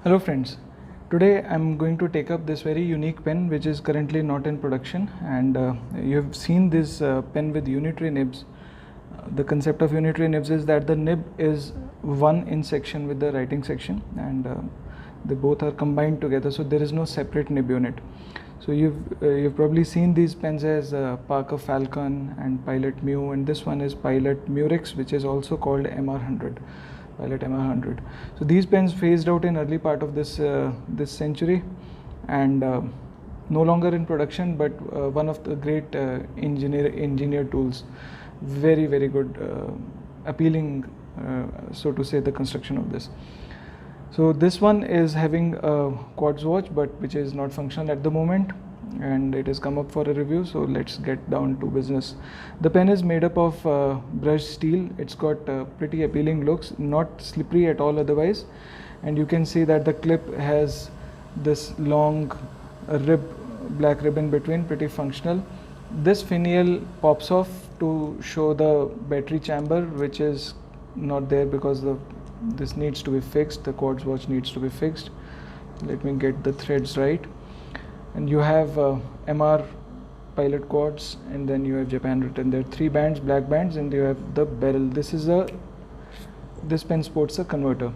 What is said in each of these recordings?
Hello friends, today I'm going to take up this very unique pen which is currently not in production, and you have seen this pen with unitary nibs. The concept of unitary nibs is that the nib is one in section with the writing section, and they both are combined together, so there is no separate nib unit. So you've probably seen these pens as Parker Falcon and Pilot Mu, and this one is Pilot Murex, which is also called MR100. Pilot MR100. So these pens phased out in early part of this century, and no longer in production, but one of the great engineer tools. Very good, appealing, so to say, the construction of this. So this one is having a quartz watch, but which is not functional at the moment, and it has come up for a review. So let's get down to business. The pen is made up of brushed steel. It's got pretty appealing looks, not slippery at all otherwise, and you can see that the clip has this long black rib in between, pretty functional. This finial pops off to show the battery chamber, which is not there because this needs to be fixed. The quartz watch needs to be fixed. Let me get the threads right. And you have MR Pilot quartz, and then you have Japan written there. 3 bands, black bands, and you have the beryl. This pen sports a converter.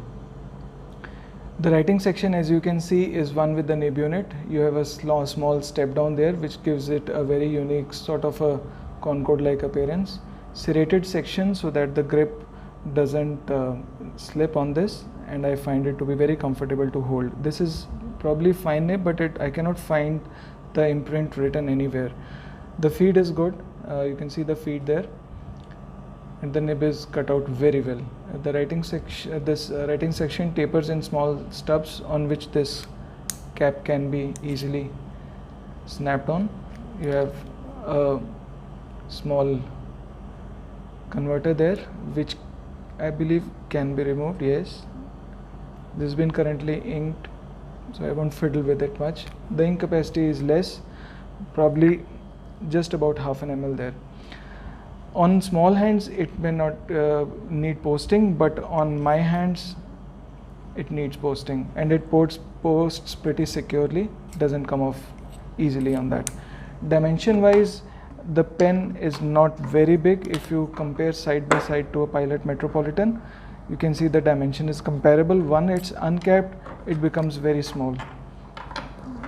The writing section, as you can see, is one with the nib unit. You have a small step down there, which gives it a very unique sort of a Concorde-like appearance. Serrated section so that the grip doesn't slip on this, and I find it to be very comfortable to hold. This is probably fine nib, but I cannot find the imprint written anywhere. The feed is good. You can see the feed there, and the nib is cut out very well. The writing section, writing section tapers in small stubs on which this cap can be easily snapped on. You have a small converter there, which I believe can be removed. Yes, this has been currently inked, so I won't fiddle with it much. The ink capacity is less, probably just about half an ml there. On small hands it may not need posting, but on my hands it needs posting, and it posts pretty securely, doesn't come off easily on that. Dimension wise, the pen is not very big. If you compare side by side to a Pilot Metropolitan, you can see the dimension is comparable. One, it's uncapped, it becomes very small,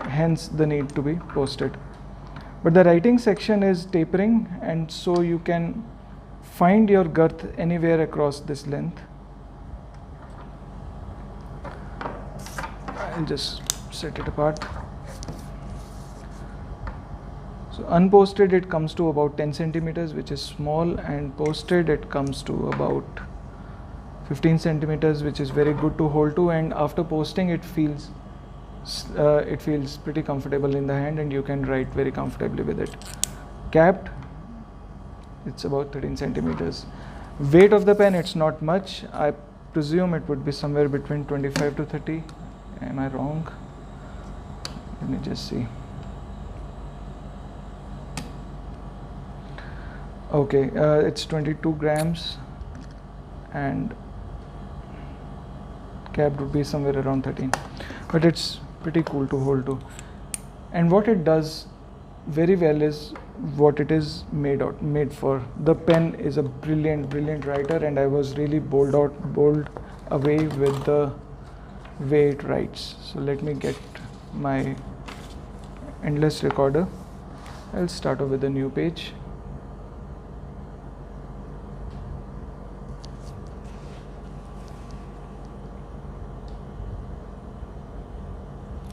hence the need to be posted. But the writing section is tapering, and so you can find your girth anywhere across this length. I'll just set it apart. So unposted it comes to about 10 centimeters, which is small, and posted it comes to about 15 centimeters, which is very good to hold to, and after posting it feels pretty comfortable in the hand, and you can write very comfortably with it. Capped, it's about 13 centimeters. Weight of the pen, it's not much. I presume it would be somewhere between 25 to 30. Am I wrong? Let me just see. Okay, it's 22 grams, and capped would be somewhere around 13, but it's pretty cool to hold to. And what it does very well is what it is made for. The pen is a brilliant writer, and I was really bowled away with the way it writes. So let me get my endless recorder. I'll start off with a new page.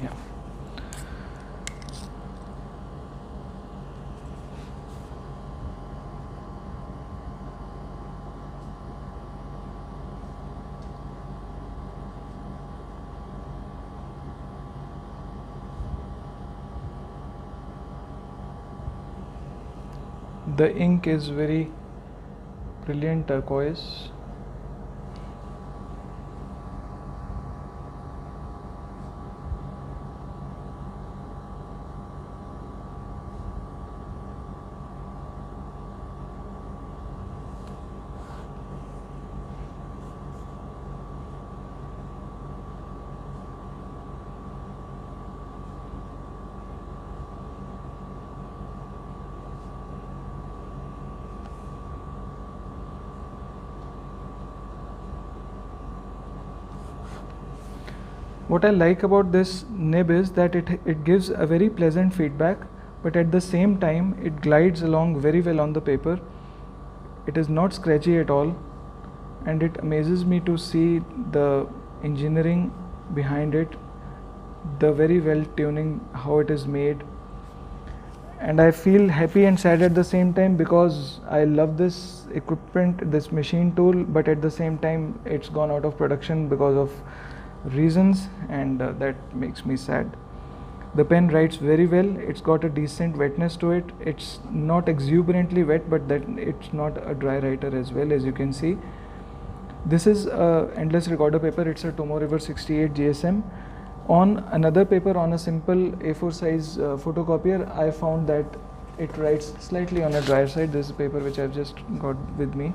Yeah. The ink is very brilliant turquoise. What I like about this nib is that it gives a very pleasant feedback, but at the same time it glides along very well on the paper. It is not scratchy at all, and it amazes me to see the engineering behind it, the very well tuning, how it is made. And I feel happy and sad at the same time, because I love this equipment, this machine tool, but at the same time it's gone out of production because of reasons, and that makes me sad. The pen writes very well. It's got a decent wetness to it. It's not exuberantly wet, but that it's not a dry writer as well, as you can see. This is a endless recorder paper. It's a Tomo River 68 GSM. On another paper, on a simple A4 size photocopier, I found that it writes slightly on a drier side. This is a paper which I've just got with me.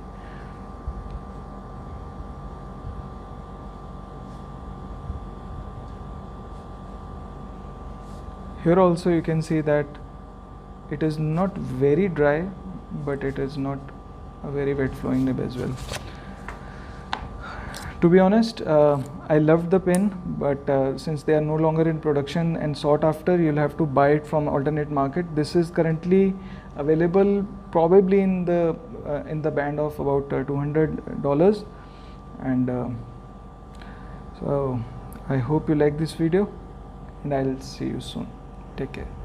Here also you can see that it is not very dry, but it is not a very wet flowing nib as well. To be honest, I loved the pen, but since they are no longer in production and sought after, you'll have to buy it from alternate market. This is currently available probably in the band of about $200, and so I hope you like this video, and I'll see you soon. Take care.